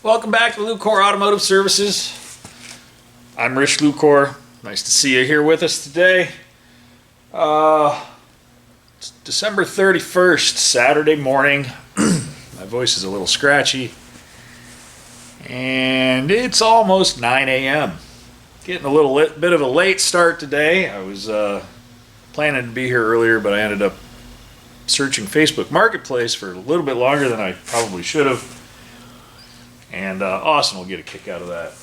Welcome back to Lucore Automotive Services. I'm Rich Lucore. Nice to see you here with us today. It's December 31st, Saturday morning. My voice is a little scratchy. And it's almost 9 a.m. Getting a little bit of a late start today. I was planning to be here earlier, but I ended up searching Facebook Marketplace for a little bit longer than I probably should have. And Austin will get a kick out of that.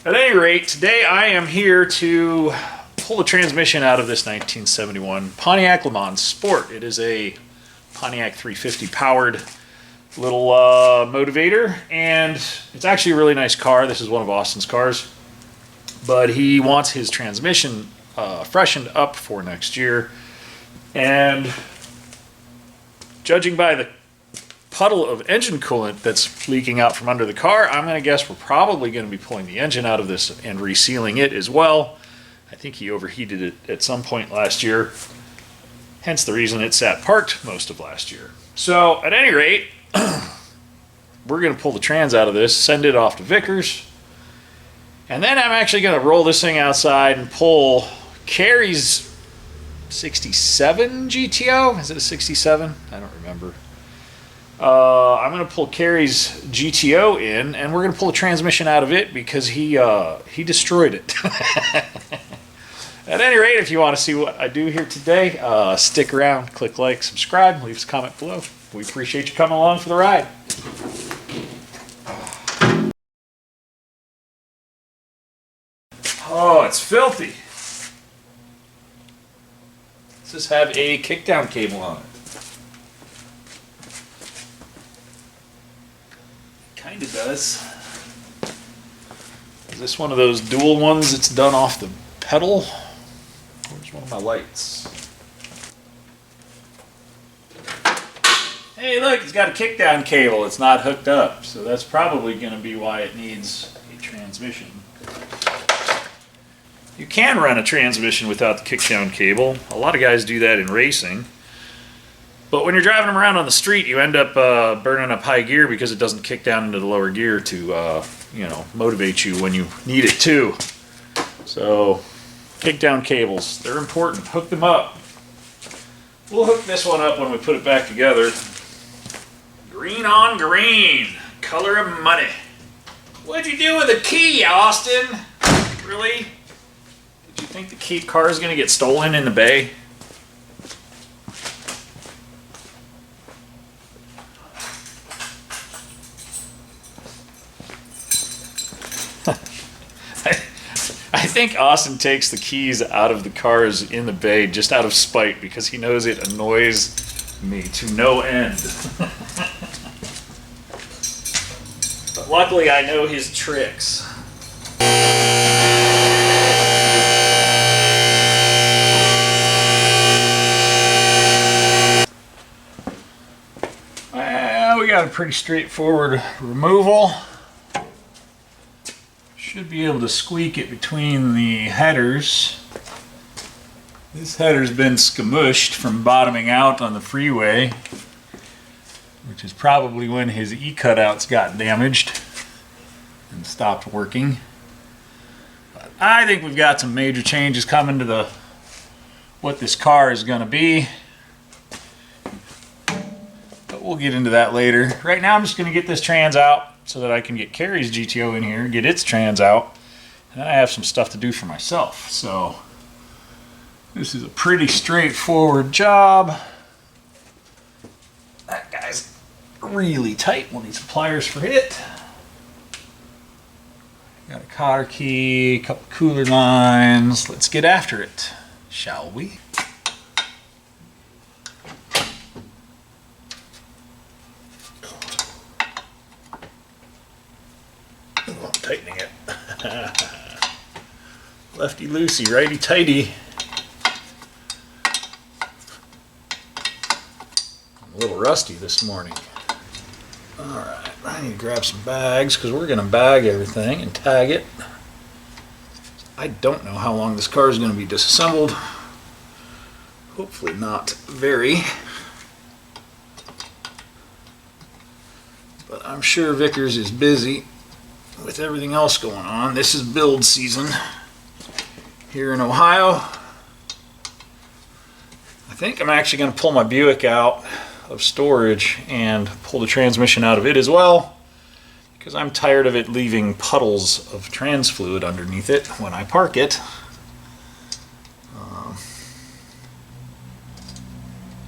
At any rate, today I am here to pull the transmission out of this 1971 Pontiac LeMans Sport. It is a Pontiac 350 powered little motivator, and it's actually a really nice car. This is one of Austin's cars, but he wants his transmission freshened up for next year. And judging by the puddle of engine coolant that's leaking out from under the car, I'm going to guess we're probably going to be pulling the engine out of this and resealing it as well. I think he overheated it at some point last year, hence the reason it sat parked most of last year. So at any rate, we're going to pull the trans out of this, send it off to Vicker's, and then I'm actually going to roll this thing outside and pull Carrie's 67 GTO. Is it a 67? I don't remember. I'm going to pull Carrie's GTO in, and we're going to pull the transmission out of it because he destroyed it. At any rate, if you want to see what I do here today, stick around, click like, subscribe, leave us a comment below. We appreciate you coming along for the ride. Oh, it's filthy. Does this have a kickdown cable on it? Kind of does. Is this one of those dual ones that's done off the pedal? Where's one of my lights? Hey, look, it's got a kickdown cable. It's not hooked up, so that's probably going to be why it needs a transmission. You can run a transmission without the kickdown cable. A lot of guys do that in racing. But when you're driving them around on the street, you end up burning up high gear because it doesn't kick down into the lower gear to, motivate you when you need it to. So, kickdown cables, they're important. Hook them up. We'll hook this one up when we put it back together. Green on green, color of money. What'd you do with the key, Austin? Really? Did you think the car is going to get stolen in the bay? I think Austin takes the keys out of the cars in the bay just out of spite because he knows it annoys me to no end. But luckily I know his tricks. Well, we got a pretty straightforward removal. Should be able to squeak it between the headers. This header's been scamushed from bottoming out on the freeway, which is probably when his E-cutouts got damaged and stopped working. But I think we've got some major changes coming to what this car is going to be. But we'll get into that later. Right now I'm just going to get this trans out so that I can get Carrie's GTO in here, get its trans out, and then I have some stuff to do for myself. So this is a pretty straightforward job. That guy's really tight. We'll need some pliers for it. Got a cotter key, a couple cooler lines. Let's get after it, shall we? Oh, I'm tightening it. Lefty loosey, righty tighty. I'm a little rusty this morning. Alright, I need to grab some bags because we're going to bag everything and tag it. I don't know how long this car is going to be disassembled. Hopefully not very. But I'm sure Vickers is busy with everything else going on. This is build season here in Ohio. I think I'm actually going to pull my Buick out of storage and pull the transmission out of it as well, because I'm tired of it leaving puddles of trans fluid underneath it when I park it.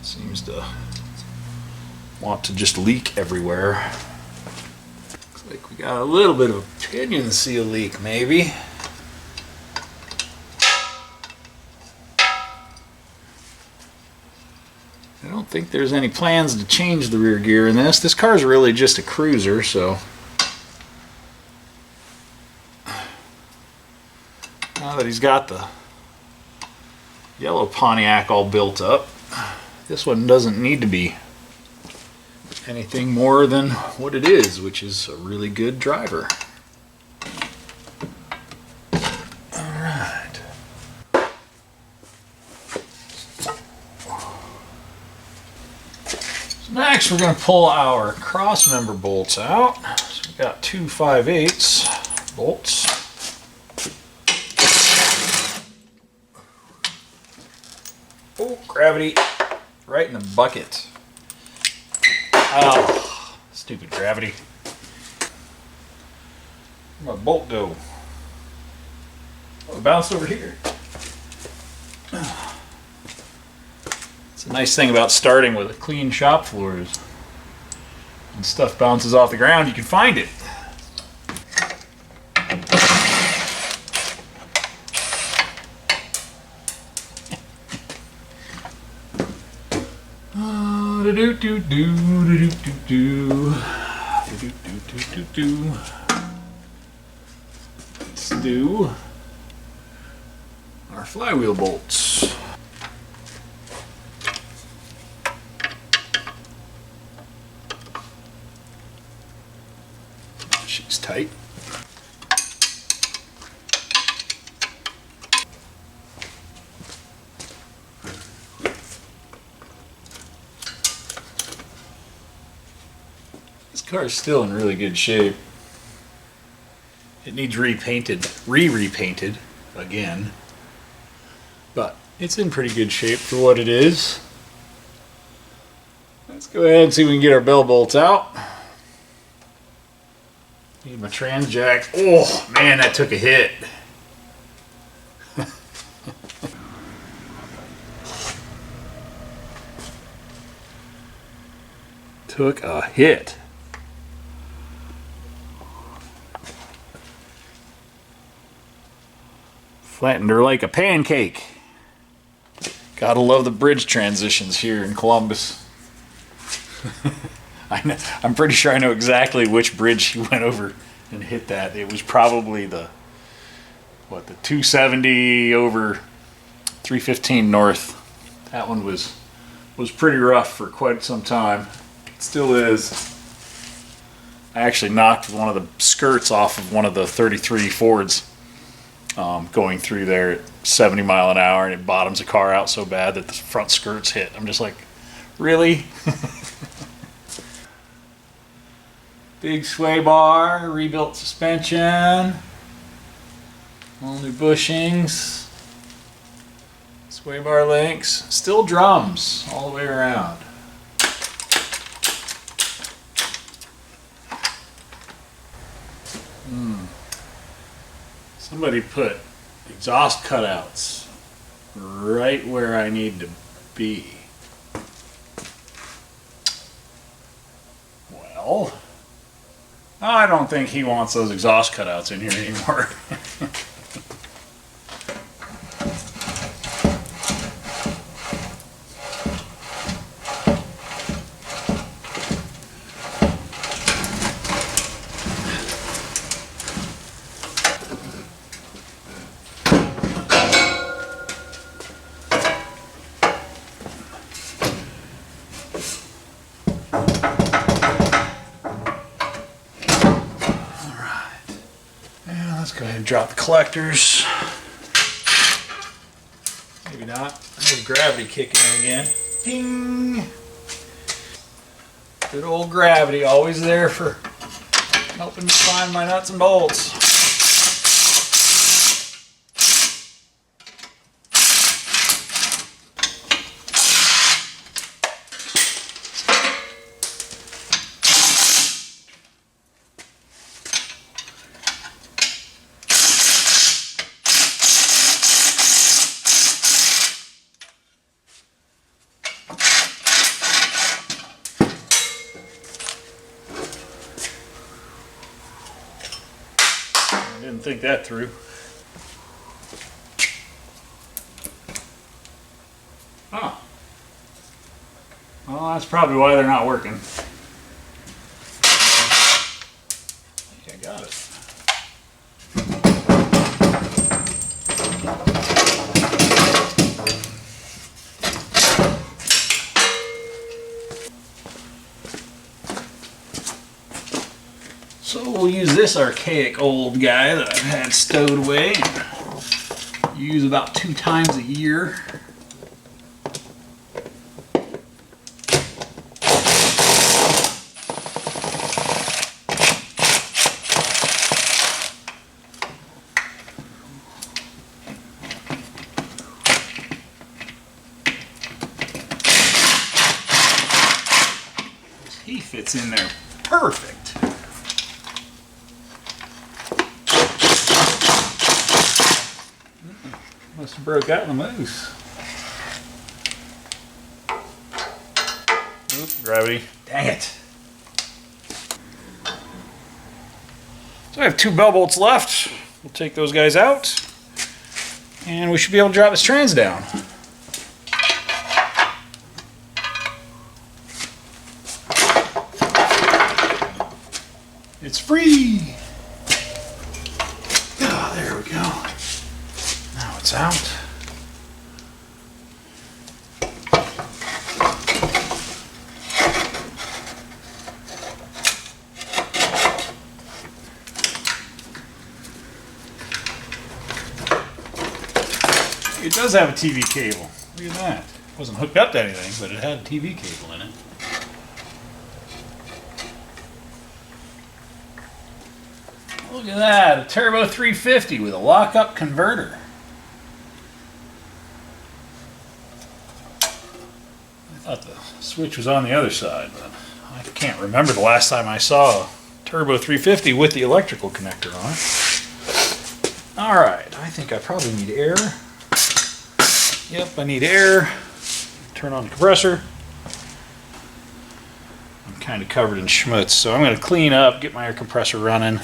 Seems to want to just leak everywhere. Looks like we got a little bit of a pinion seal leak, maybe. I don't think there's any plans to change the rear gear in this. This car is really just a cruiser, so now that he's got the yellow Pontiac all built up, this one doesn't need to be anything more than what it is, which is a really good driver. Alright. So next we're going to pull our cross member bolts out. So we've got two 5/8 bolts. Oh, gravity. Right in the bucket. Oh, stupid gravity. Where'd my bolt go? Oh, it bounced over here. It's a nice thing about starting with a clean shop floor is when stuff bounces off the ground, you can find it. Let's do our flywheel bolts. She's tight. This car is still in really good shape. It needs repainted, repainted again, but it's in pretty good shape for what it is. Let's go ahead and see if we can get our bell bolts out. Need my trans jack. Oh man, that took a hit. Took a hit. Flattened her like a pancake. Gotta love the bridge transitions here in Columbus. I'm pretty sure I know exactly which bridge she went over and hit that. It was probably the 270 over 315 north. That one was pretty rough for quite some time. It still is. I actually knocked one of the skirts off of one of the 33 Fords. Going through there at 70 mile an hour, and it bottoms a car out so bad that the front skirts hit. I'm just like, really? Big sway bar, rebuilt suspension, all new bushings, sway bar links, still drums all the way around. Somebody put exhaust cutouts right where I need to be. Well, I don't think he wants those exhaust cutouts in here anymore. Let's go ahead and drop the collectors. Maybe not. There's gravity kicking in again. Ding! Good old gravity, always there for helping me find my nuts and bolts. Didn't think that through. Oh. Well, that's probably why they're not working. I think I got it. So we'll use this archaic old guy that I've had stowed away and use about 2 times a year. He fits in there perfect. Must have broke out in the moose. Oop, gravity. Dang it. So I have 2 bell bolts left. We'll take those guys out. And we should be able to drop this trans down. It's free! Ah, there we go. Now it's out. It does have a TV cable. Look at that. It wasn't hooked up to anything, but it had a TV cable in it. Look at that, a Turbo 350 with a lock-up converter. I thought the switch was on the other side, but I can't remember the last time I saw a Turbo 350 with the electrical connector on it. Alright, I think I probably need air. Yep, I need air. Turn on the compressor. I'm kind of covered in schmutz, so I'm going to clean up, get my air compressor running.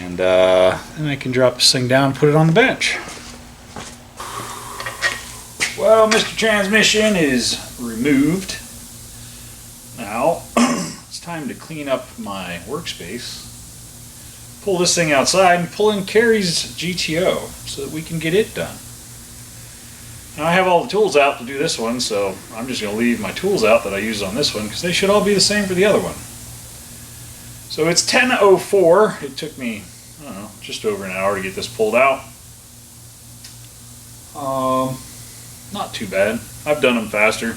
And then I can drop this thing down and put it on the bench. Well, Mr. Transmission is removed. Now, it's time to clean up my workspace. Pull this thing outside and pull in Carrie's GTO so that we can get it done. Now I have all the tools out to do this one, so I'm just going to leave my tools out that I used on this one because they should all be the same for the other one. So it's 10:04. It took me, I don't know, just over an hour to get this pulled out. Not too bad. I've done them faster.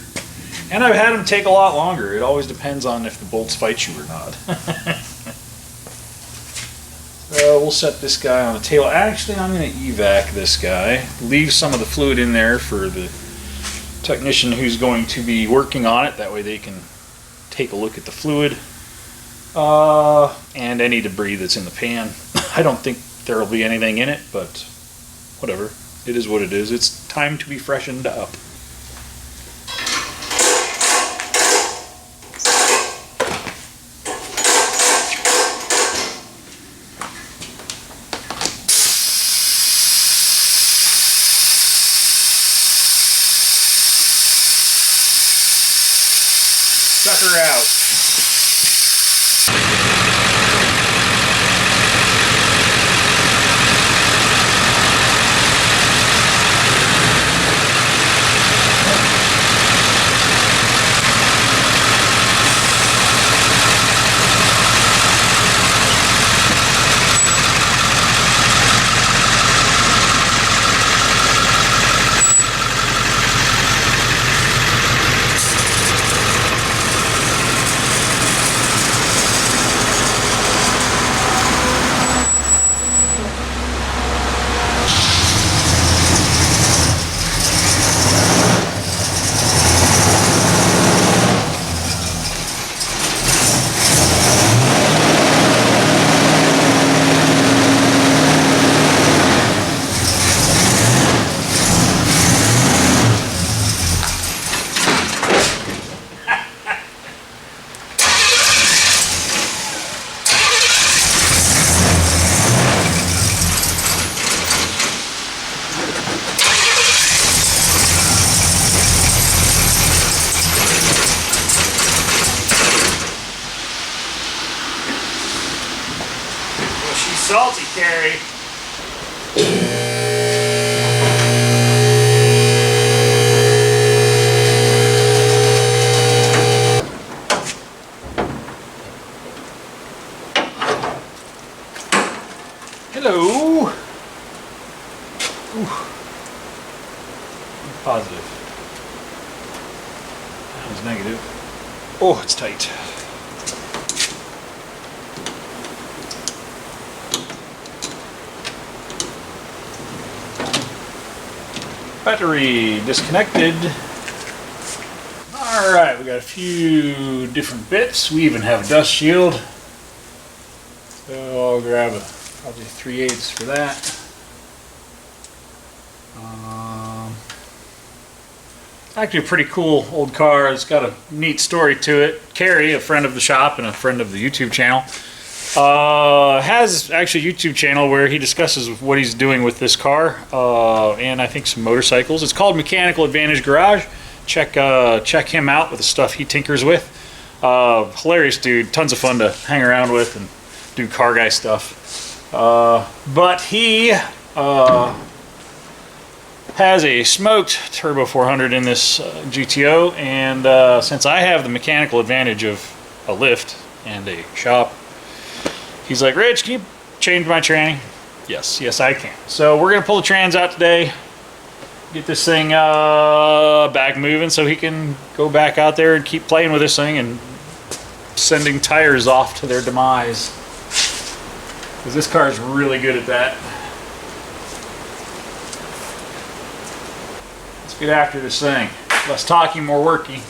And I've had them take a lot longer. It always depends on if the bolts fight you or not. So we'll set this guy on the table. Actually, I'm going to evac this guy. Leave some of the fluid in there for the technician who's going to be working on it. That way they can take a look at the fluid. And any debris that's in the pan. I don't think there will be anything in it, but whatever. It is what it is. It's time to be freshened up. Sucker out. salty, Carrie. Hello. Ooh. Positive. That was negative. Oh, it's tight. Battery disconnected. Alright, we got a few different bits. We even have a dust shield. So I'll grab probably 3/8 for that. Actually a pretty cool old car. It's got a neat story to it. Carrie, a friend of the shop and a friend of the YouTube channel, has actually a YouTube channel where he discusses what he's doing with this car and I think some motorcycles. It's called Mechanical Advantage Garage. Check him out with the stuff he tinkers with. Hilarious dude, tons of fun to hang around with and do car guy stuff. But he has a smoked Turbo 400 in this GTO, and since I have the mechanical advantage of a lift and a shop, he's like, Rich, can you change my tranny? Yes, I can. So we're gonna pull the trans out today, get this thing back moving so he can go back out there and keep playing with this thing and sending tires off to their demise. Because this car is really good at that. Let's get after this thing. Less talking, more working.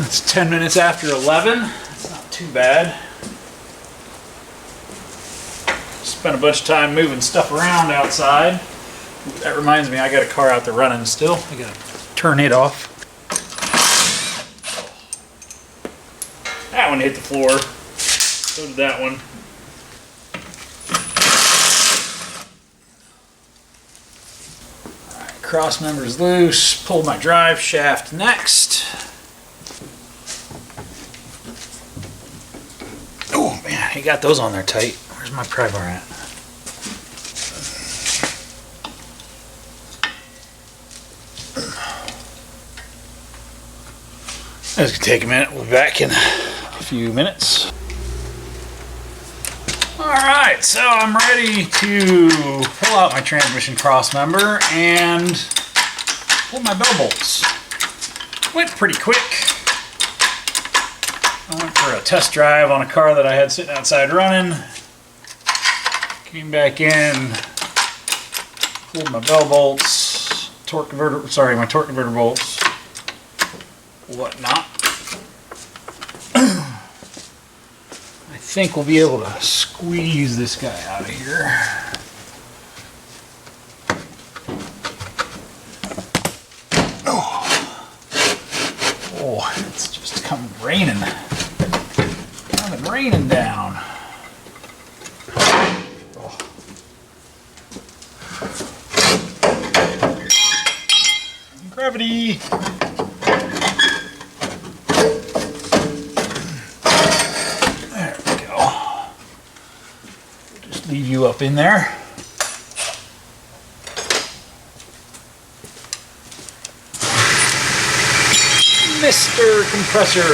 It's 10 minutes after 11. It's not too bad. Spent a bunch of time moving stuff around outside. That reminds me, I got a car out there running still. I gotta turn it off. That one hit the floor. So did that one. Alright, cross member's loose. Pull my drive shaft next. Oh man, he got those on there tight. Where's my pry bar at? This could take a minute. We'll be back in a few minutes. Alright, so I'm ready to pull out my transmission cross member and pull my bell bolts. Went pretty quick. I went for a test drive on a car that I had sitting outside running. Came back in, pulled my bell bolts, my torque converter bolts, whatnot. I think we'll be able to squeeze this guy out of here. Oh, it's just coming raining down. Gravity. There we go. Just leave you up in there. Mr. Compressor.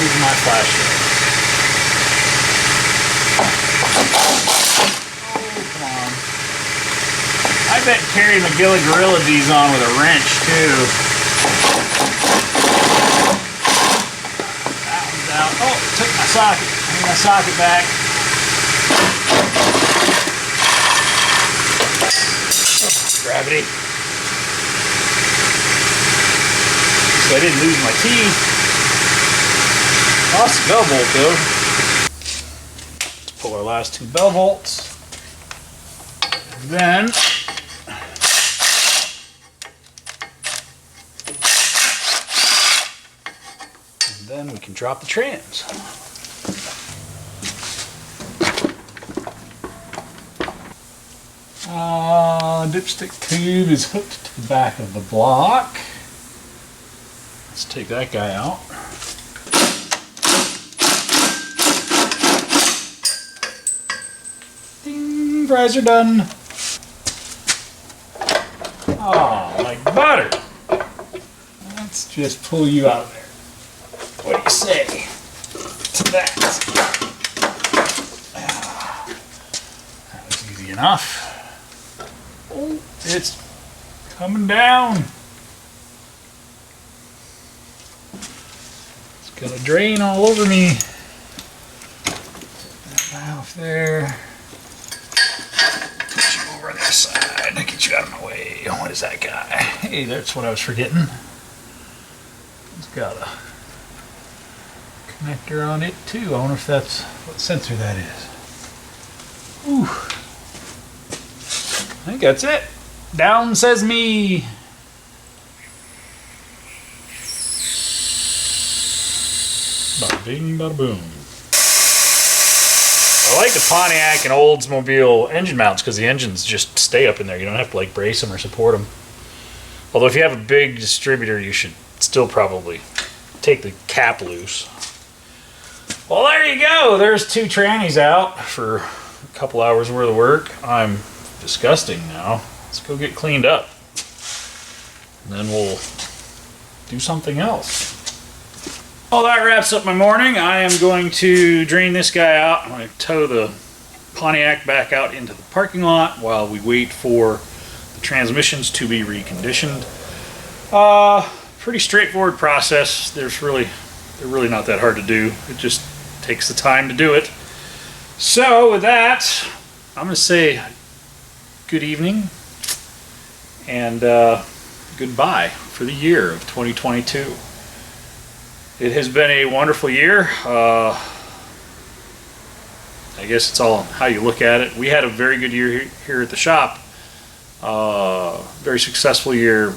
Use my flashlight. I bet Carrie McGilly gorilla these on with a wrench too. That one's out. Oh, took my socket. I need my socket back. Oh, gravity. So I didn't lose my teeth. Lost the bell bolt though. Let's pull our last two bell bolts. Then we can drop the trans. Dipstick tube is hooked to the back of the block. Let's take that guy out. Ding, fries are done. Oh, like butter. Let's just pull you out of there. What do you say to that? That was easy enough. Oh, it's coming down. It's gonna drain all over me. That valve there. Put you over this side. Get you out of my way. What is that guy? Hey, that's what I was forgetting. It's got a connector on it too. I wonder if that's what sensor that is. Ooh. I think that's it. Down says me. Bada bing, bada boom. I like the Pontiac and Oldsmobile engine mounts because the engines just stay up in there. You don't have to like brace them or support them. Although if you have a big distributor, you should still probably take the cap loose. Well, there you go. There's 2 trannies out for a couple hours worth of work. I'm disgusting now. Let's go get cleaned up. And then we'll do something else. Well, that wraps up my morning. I am going to drain this guy out. I'm going to tow the Pontiac back out into the parking lot while we wait for the transmissions to be reconditioned. Pretty straightforward process. They're really not that hard to do. It just takes the time to do it. So with that, I'm going to say good evening and goodbye for the year of 2022. It has been a wonderful year. I guess it's all how you look at it. We had a very good year here at the shop. Very successful year.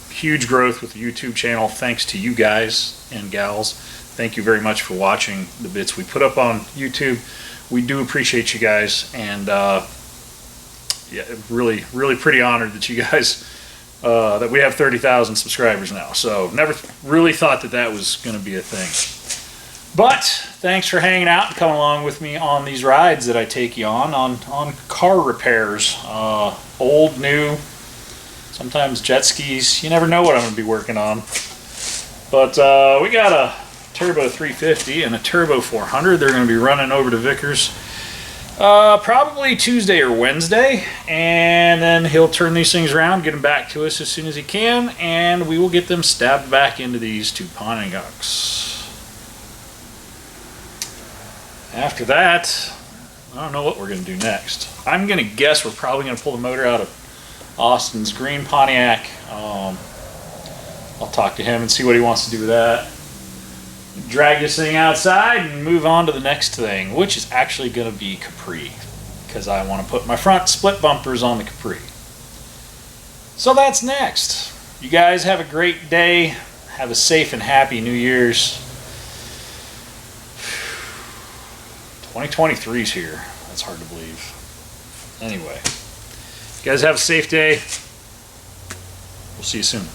Huge growth with the YouTube channel thanks to you guys and gals. Thank you very much for watching the bits we put up on YouTube. We do appreciate you guys, and yeah, really pretty honored that you guys that we have 30,000 subscribers now. So never really thought that was going to be a thing. But thanks for hanging out and coming along with me on these rides that I take you on car repairs. Old, new, sometimes jet skis. You never know what I'm going to be working on. But we got a Turbo 350 and a Turbo 400. They're going to be running over to Vicker's probably Tuesday or Wednesday, and then he'll turn these things around, get them back to us as soon as he can, and we will get them stabbed back into these 2 Pontiacs. After that, I don't know what we're going to do next. I'm going to guess we're probably going to pull the motor out of Austin's green Pontiac. I'll talk to him and see what he wants to do with that. Drag this thing outside and move on to the next thing, which is actually going to be Capri, because I want to put my front split bumpers on the Capri. So that's next. You guys have a great day. Have a safe and happy New Year's. 2023's here. That's hard to believe. Anyway, you guys have a safe day. We'll see you soon.